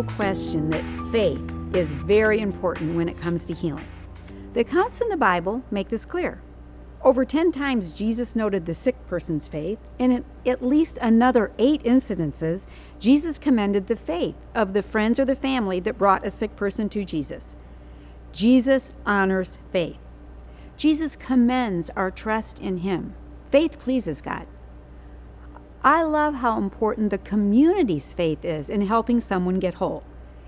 no question that faith is very important when it comes to healing. The accounts in the Bible make this clear. Over 10 times, Jesus noted the sick person's faith, and in at least another 8 incidences, Jesus commended the faith of the friends or the family that brought a sick person to Jesus. Jesus honors faith. Jesus commends our trust in Him. Faith pleases God. I love how important the community's faith is in helping someone get whole.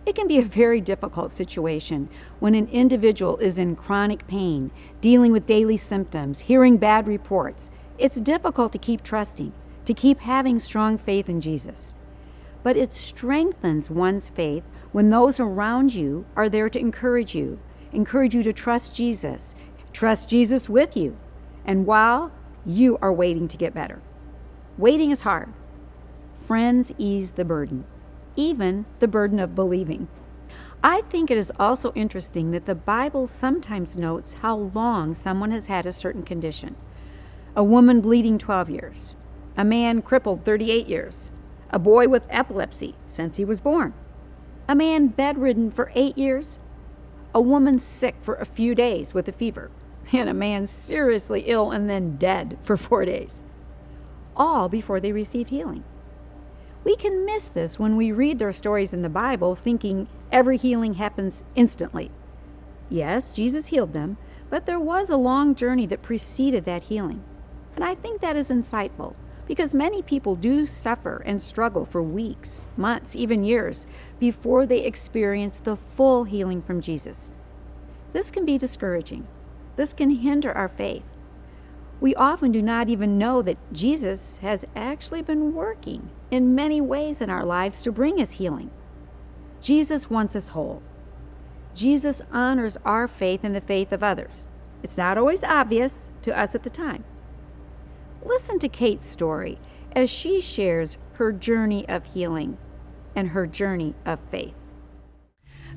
It can be a very difficult situation when an individual is in chronic pain, dealing with daily symptoms, hearing bad reports. It's difficult to keep trusting, to keep having strong faith in Jesus. But it strengthens one's faith when those around you are there to encourage you to trust Jesus with you, and while you are waiting to get better. Waiting is hard. Friends ease the burden, even the burden of believing. I think it is also interesting that the Bible sometimes notes how long someone has had a certain condition. A woman bleeding 12 years, a man crippled 38 years, a boy with epilepsy since he was born, a man bedridden for 8 years, a woman sick for a few days with a fever, and a man seriously ill and then dead for 4 days, all before they received healing. We can miss this when we read their stories in the Bible, thinking every healing happens instantly. Yes, Jesus healed them, but there was a long journey that preceded that healing. And I think that is insightful, because many people do suffer and struggle for weeks, months, even years, before they experience the full healing from Jesus. This can be discouraging. This can hinder our faith. We often do not even know that Jesus has actually been working in many ways in our lives to bring us healing. Jesus wants us whole. Jesus honors our faith and the faith of others. It's not always obvious to us at the time. Listen to Kate's story as she shares her journey of healing and her journey of faith.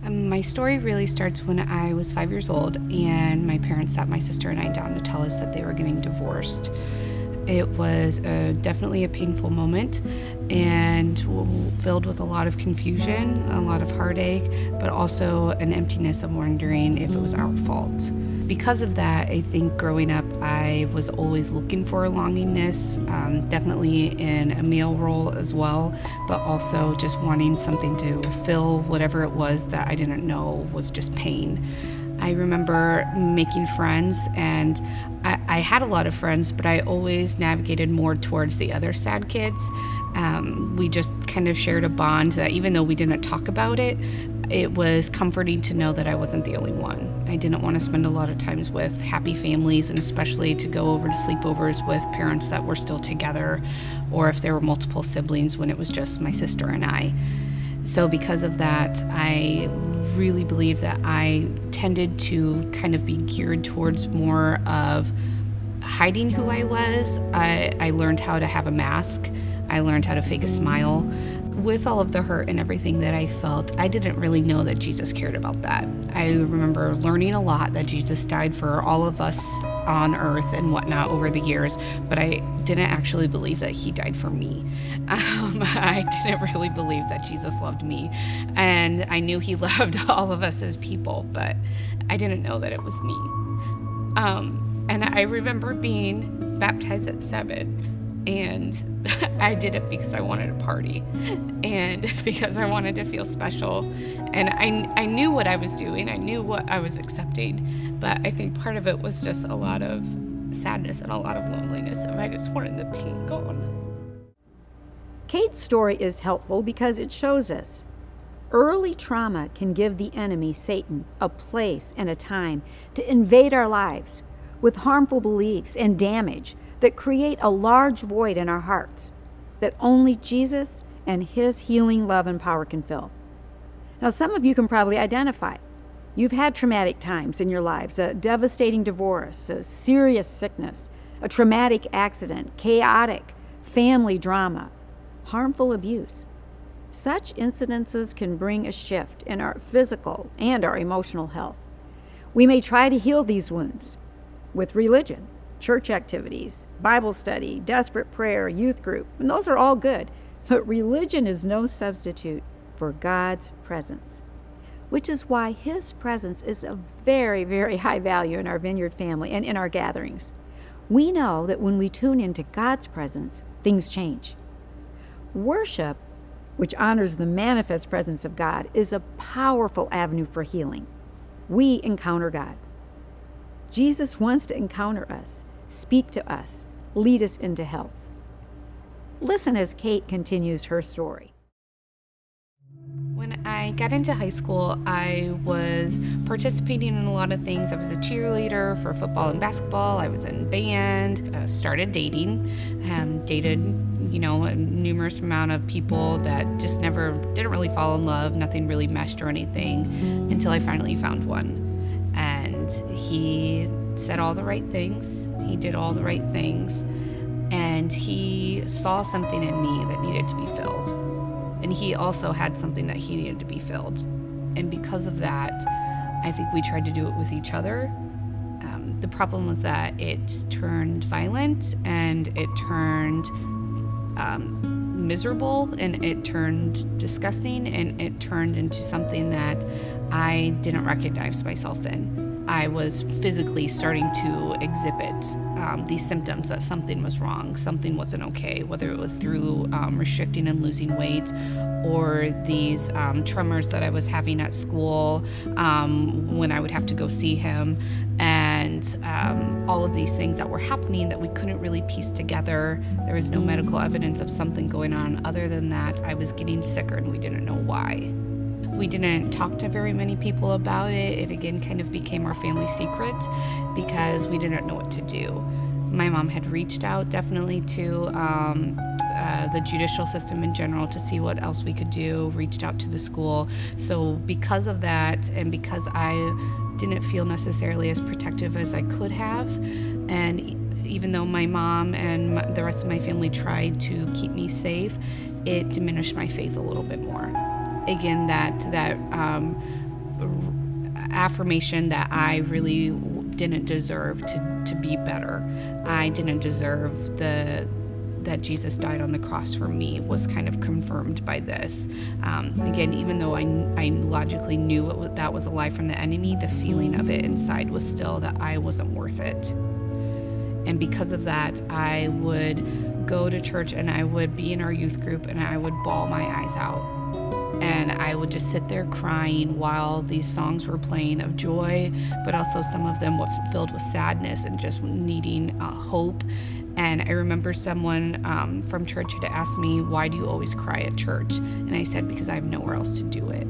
My story really starts when I was 5 years old, and my parents sat my sister and I down to tell us that they were getting divorced. It was definitely a painful moment and filled with a lot of confusion, a lot of heartache, but also an emptiness of wondering if it was our fault. Because of that, I think growing up, I was always looking for a longingness, definitely in a male role as well, but also just wanting something to fill whatever it was that I didn't know was just pain. I remember making friends, and I had a lot of friends, but I always navigated more towards the other sad kids. We just kind of shared a bond that even though we didn't talk about it, it was comforting to know that I wasn't the only one. I didn't want to spend a lot of times with happy families, and especially to go over to sleepovers with parents that were still together, or if there were multiple siblings when it was just my sister and I. So because of that, I really believe that I tended to kind of be geared towards more of hiding who I was. I learned how to have a mask. I learned how to fake a smile. With all of the hurt and everything that I felt, I didn't really know that Jesus cared about that. I remember learning a lot that Jesus died for all of us on earth and whatnot over the years, but I didn't actually believe that He died for me. I didn't really believe that Jesus loved me, and I knew He loved all of us as people, but I didn't know that it was me. And I remember being baptized at 7. And I did it because I wanted to party and because I wanted to feel special. And I knew what I was doing. I knew what I was accepting. But I think part of it was just a lot of sadness and a lot of loneliness. And I just wanted the pain gone. Kate's story is helpful because it shows us early trauma can give the enemy, Satan, a place and a time to invade our lives with harmful beliefs and damage that create a large void in our hearts that only Jesus and His healing love and power can fill. Now, some of you can probably identify. You've had traumatic times in your lives, a devastating divorce, a serious sickness, a traumatic accident, chaotic family drama, harmful abuse. Such incidences can bring a shift in our physical and our emotional health. We may try to heal these wounds with religion, church activities, Bible study, desperate prayer, youth group, and those are all good, but religion is no substitute for God's presence, which is why His presence is a very, very high value in our Vineyard family and in our gatherings. We know that when we tune into God's presence, things change. Worship, which honors the manifest presence of God, is a powerful avenue for healing. We encounter God. Jesus wants to encounter us, speak to us, lead us into health. Listen as Kate continues her story. When I got into high school, I was participating in a lot of things. I was a cheerleader for football and basketball. I was in band, started dating, dated, a numerous amount of people that just didn't really fall in love. Nothing really meshed or anything until I finally found one. And he said all the right things. He did all the right things. And he saw something in me that needed to be filled. And he also had something that he needed to be filled. And because of that, I think we tried to do it with each other. The problem was that it turned violent, and it turned miserable, and it turned disgusting, and it turned into something that I didn't recognize myself in. I was physically starting to exhibit these symptoms that something was wrong, something wasn't okay, whether it was through restricting and losing weight, or these tremors that I was having at school when I would have to go see him, and all of these things that were happening that we couldn't really piece together. There was no medical evidence of something going on other than that I was getting sicker, and we didn't know why. We didn't talk to very many people about it. It again kind of became our family secret because we didn't know what to do. My mom had reached out definitely to the judicial system in general to see what else we could do, reached out to the school. So because of that, and because I didn't feel necessarily as protective as I could have, and even though my mom and the rest of my family tried to keep me safe, it diminished my faith a little bit more. Again, that affirmation that I really didn't deserve to be better. I didn't deserve that Jesus died on the cross for me was kind of confirmed by this. Again, even though I logically knew that was a lie from the enemy, the feeling of it inside was still that I wasn't worth it. And because of that, I would go to church, and I would be in our youth group, and I would bawl my eyes out. And I would just sit there crying while these songs were playing of joy, but also some of them was filled with sadness and just needing hope. And I remember someone from church had asked me, "Why do you always cry at church?" And I said, "Because I have nowhere else to do it."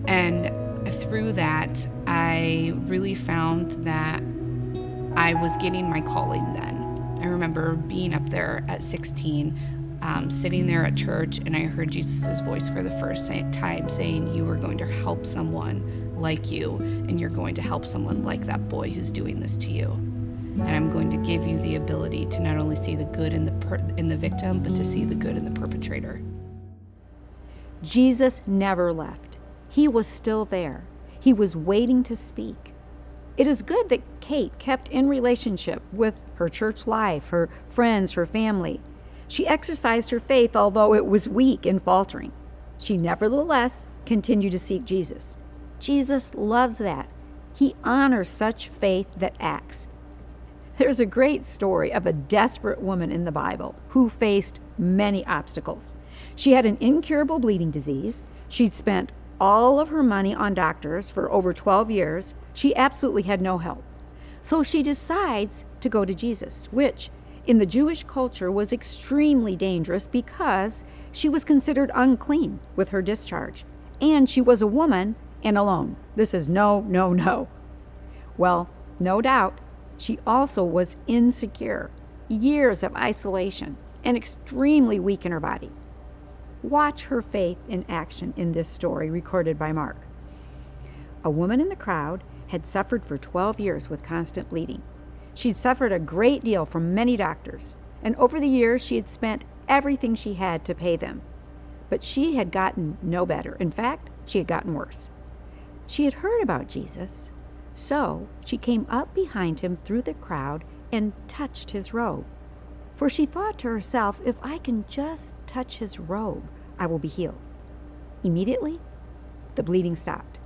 And through that, I really found that I was getting my calling then. I remember being up there at 16, sitting there at church, and I heard Jesus' voice for the first time saying, "You are going to help someone like you, and you're going to help someone like that boy who's doing this to you. And I'm going to give you the ability to not only see the good in the victim, but to see the good in the perpetrator." Jesus never left. He was still there. He was waiting to speak. It is good that Kate kept in relationship with her church life, her friends, her family. She exercised her faith, although it was weak and faltering. She nevertheless continued to seek Jesus. Jesus loves that. He honors such faith that acts. There's a great story of a desperate woman in the Bible who faced many obstacles. She had an incurable bleeding disease. She'd spent all of her money on doctors for over 12 years. She absolutely had no help. So she decides to go to Jesus, which in the Jewish culture was extremely dangerous because she was considered unclean with her discharge. And she was a woman and alone. This is no. Well, no doubt, she also was insecure, years of isolation, and extremely weak in her body. Watch her faith in action in this story recorded by Mark. A woman in the crowd had suffered for 12 years with constant bleeding. She'd suffered a great deal from many doctors, and over the years she had spent everything she had to pay them. But she had gotten no better. In fact, she had gotten worse. She had heard about Jesus, so she came up behind him through the crowd and touched his robe. For she thought to herself, if I can just touch his robe, I will be healed." Immediately, the bleeding stopped.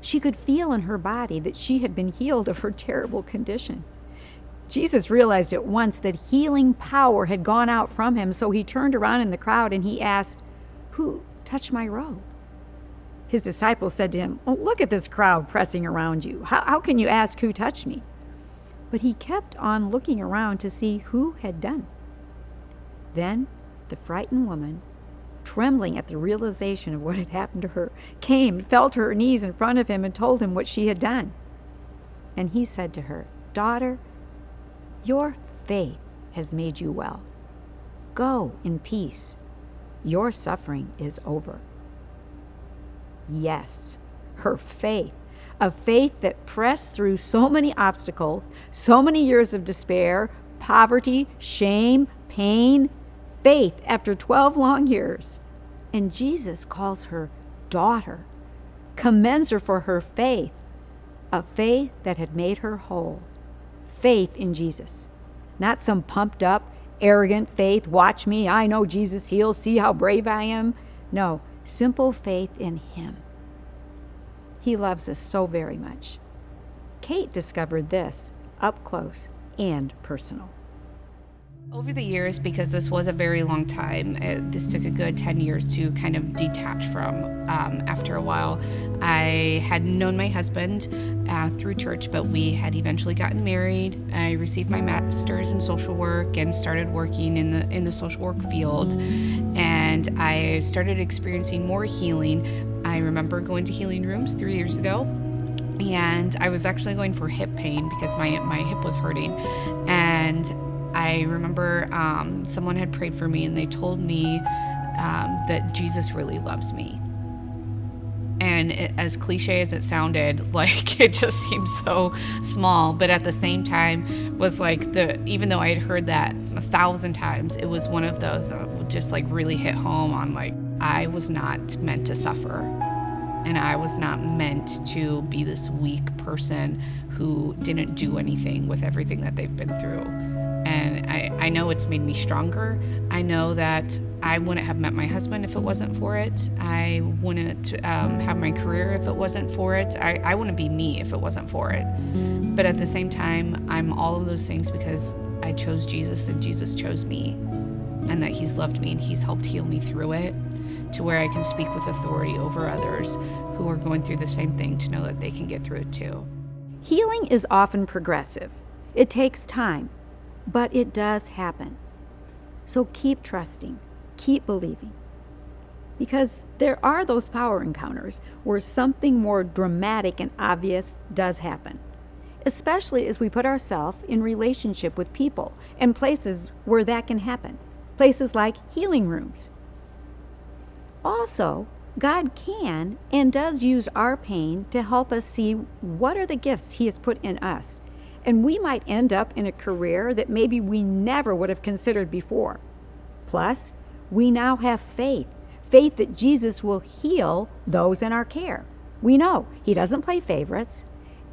She could feel in her body that she had been healed of her terrible condition. Jesus realized at once that healing power had gone out from him, so he turned around in the crowd and he asked, "Who touched my robe?" His disciples said to him, "Oh, look at this crowd pressing around you. How can you ask who touched me?" But he kept on looking around to see who had done it. Then the frightened woman, trembling at the realization of what had happened to her, came, fell to her knees in front of him, and told him what she had done. And he said to her, "Daughter, your faith has made you well. Go in peace. Your suffering is over." Yes, her faith, a faith that pressed through so many obstacles, so many years of despair, poverty, shame, pain, faith after 12 long years. And Jesus calls her daughter, commends her for her faith, a faith that had made her whole. Faith in Jesus, not some pumped up, arrogant faith, "Watch me, I know Jesus heals, see how brave I am." No, simple faith in him. He loves us so very much. Kate discovered this up close and personal. Over the years, because this was a very long time, this took a good 10 years to kind of detach from. After a while, I had known my husband through church, but we had eventually gotten married. I received my master's in social work and started working in the social work field, and I started experiencing more healing. I remember going to healing rooms 3 years ago, and I was actually going for hip pain because my hip was hurting. And I remember someone had prayed for me, and they told me that Jesus really loves me. And as cliche as it sounded, like, it just seemed so small, but at the same time was like, even though I had heard that 1,000 times, it was one of those just like really hit home on, like, I was not meant to suffer, and I was not meant to be this weak person who didn't do anything with everything that they've been through. And I know it's made me stronger. I know that I wouldn't have met my husband if it wasn't for it. I wouldn't have my career if it wasn't for it. I wouldn't be me if it wasn't for it. But at the same time, I'm all of those things because I chose Jesus and Jesus chose me, and that he's loved me and he's helped heal me through it, to where I can speak with authority over others who are going through the same thing, to know that they can get through it too. Healing is often progressive. It takes time, but it does happen. So keep trusting, keep believing. Because there are those power encounters where something more dramatic and obvious does happen, especially as we put ourselves in relationship with people and places where that can happen, places like healing rooms. Also, God can and does use our pain to help us see what are the gifts he has put in us. And we might end up in a career that maybe we never would have considered before. Plus, we now have faith that Jesus will heal those in our care. We know he doesn't play favorites,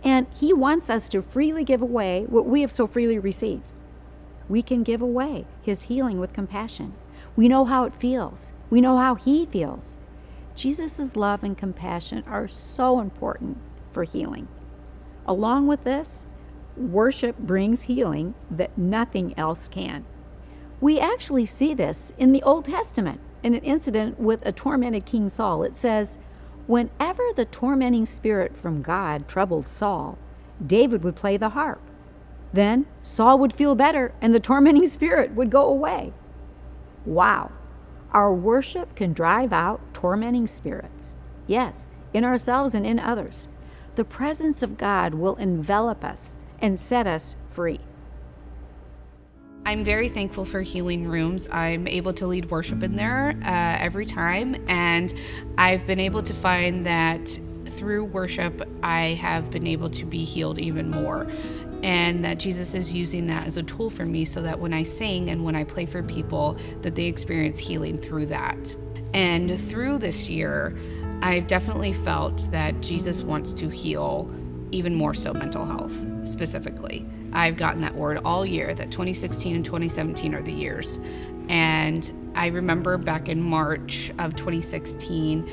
and he wants us to freely give away what we have so freely received. We can give away his healing with compassion. We know how it feels. We know how he feels. Jesus' love and compassion are so important for healing. Along with this, worship brings healing that nothing else can. We actually see this in the Old Testament in an incident with a tormented King Saul. It says, whenever the tormenting spirit from God troubled Saul, David would play the harp. Then Saul would feel better and the tormenting spirit would go away. Wow. Our worship can drive out tormenting spirits. Yes, in ourselves and in others. The presence of God will envelop us and set us free. I'm very thankful for healing rooms. I'm able to lead worship in there every time, and I've been able to find that through worship, I have been able to be healed even more, and that Jesus is using that as a tool for me so that when I sing and when I play for people, that they experience healing through that. And through this year, I've definitely felt that Jesus wants to heal even more so mental health specifically. I've gotten that word all year, that 2016 and 2017 are the years. And I remember back in March of 2016,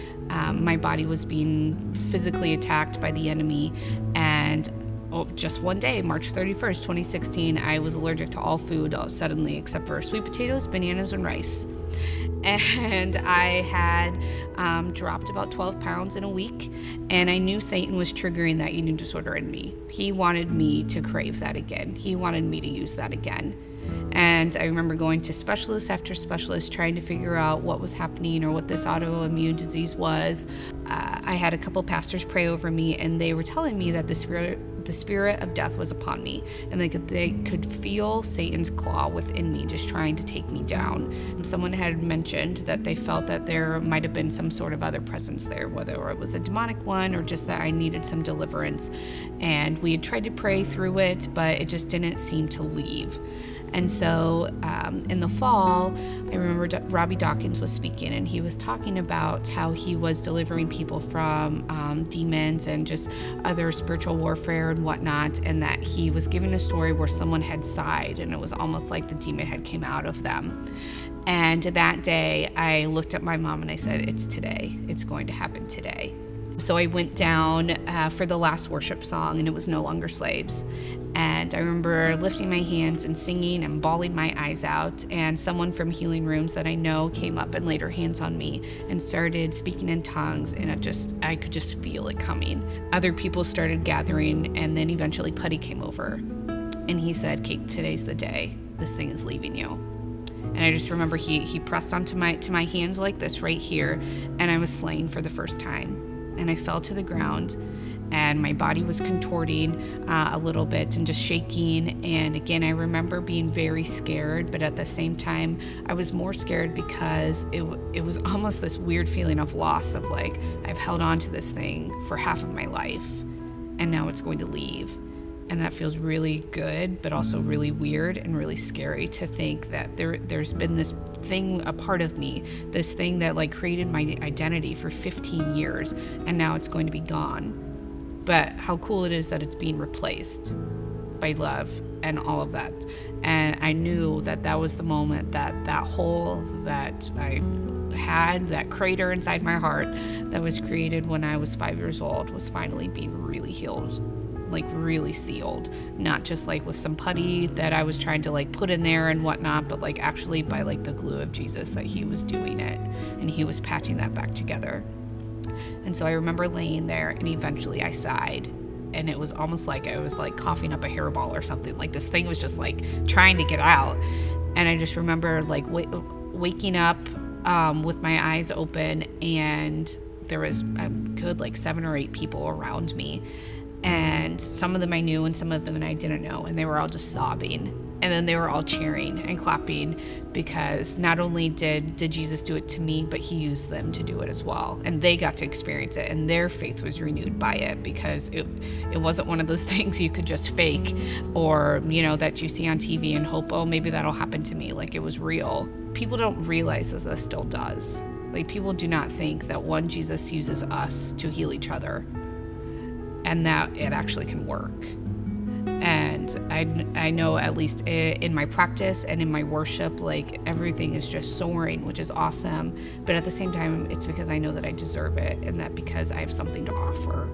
my body was being physically attacked by the enemy. And just one day, March 31st, 2016, I was allergic to all food suddenly except for sweet potatoes, bananas, and rice. And I had dropped about 12 pounds in a week, and I knew Satan was triggering that eating disorder in me. He wanted me to crave that again. He wanted me to use that again. And I remember going to specialist after specialist trying to figure out what was happening or what this autoimmune disease was. I had a couple pastors pray over me, and they were telling me that the spirit of death was upon me, and they could feel Satan's claw within me just trying to take me down. Someone had mentioned that they felt that there might have been some sort of other presence there, whether it was a demonic one or just that I needed some deliverance. And we had tried to pray through it, but it just didn't seem to leave. And so in the fall, I remember Robbie Dawkins was speaking, and he was talking about how he was delivering people from demons and just other spiritual warfare and whatnot, and that he was giving a story where someone had sighed, and it was almost like the demon had came out of them. And that day, I looked at my mom and I said, "It's today. It's going to happen today." So I went down for the last worship song, and it was No Longer Slaves. And I remember lifting my hands and singing and bawling my eyes out. And someone from Healing Rooms that I know came up and laid her hands on me and started speaking in tongues. And I could just feel it coming. Other people started gathering, and then eventually Putty came over. And he said, "Kate, today's the day. This thing is leaving you." And I just remember he pressed onto my hands like this right here, and I was slain for the first time. And I fell to the ground, and my body was contorting a little bit and just shaking. And again, I remember being very scared, but at the same time, I was more scared because it was almost this weird feeling of loss of like, I've held on to this thing for half of my life, and now it's going to leave. And that feels really good, but also really weird and really scary to think that there's been this thing, a part of me, this thing that like created my identity for 15 years, and now it's going to be gone. But how cool it is that it's being replaced by love and all of that. And I knew that was the moment that hole that I had, that crater inside my heart that was created when I was 5 years old, was finally being really healed. Like really sealed, not just like with some putty that I was trying to like put in there and whatnot, but like actually by like the glue of Jesus, that he was doing it and he was patching that back together. And so I remember laying there, and eventually I sighed, and it was almost like I was like coughing up a hairball or something. Like this thing was just like trying to get out. And I just remember like waking up with my eyes open, and there was a good like 7 or 8 people around me. And some of them I knew and some of them I didn't know, and they were all just sobbing. And then they were all cheering and clapping, because not only did Jesus do it to me, but he used them to do it as well. And they got to experience it, and their faith was renewed by it, because it wasn't one of those things you could just fake, or, that you see on TV and hope, oh, maybe that'll happen to me. Like, it was real. People don't realize that this still does. Like, people do not think that one, Jesus uses us to heal each other, and that it actually can work. And I know, at least in my practice and in my worship, like everything is just soaring, which is awesome. But at the same time, it's because I know that I deserve it, and that because I have something to offer.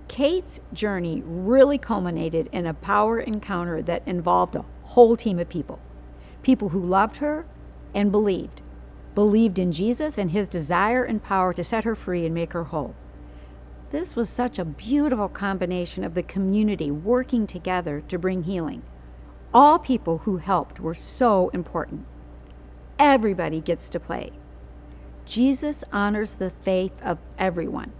Kate's journey really culminated in a power encounter that involved a whole team of people. People who loved her and believed in Jesus and his desire and power to set her free and make her whole. This was such a beautiful combination of the community working together to bring healing. All people who helped were so important. Everybody gets to play. Jesus honors the faith of everyone.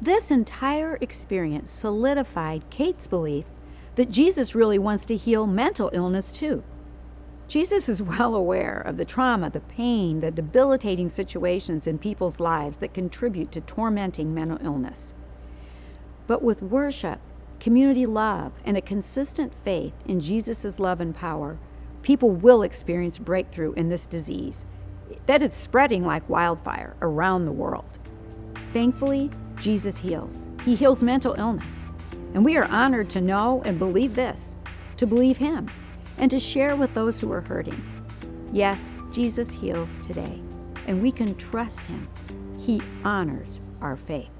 This entire experience solidified Kate's belief that Jesus really wants to heal mental illness too. Jesus is well aware of the trauma, the pain, the debilitating situations in people's lives that contribute to tormenting mental illness. But with worship, community love, and a consistent faith in Jesus' love and power, people will experience breakthrough in this disease, that it's spreading like wildfire around the world. Thankfully, Jesus heals. He heals mental illness. And we are honored to know and believe this, to believe him, and to share with those who are hurting. Yes, Jesus heals today, and we can trust him. He honors our faith.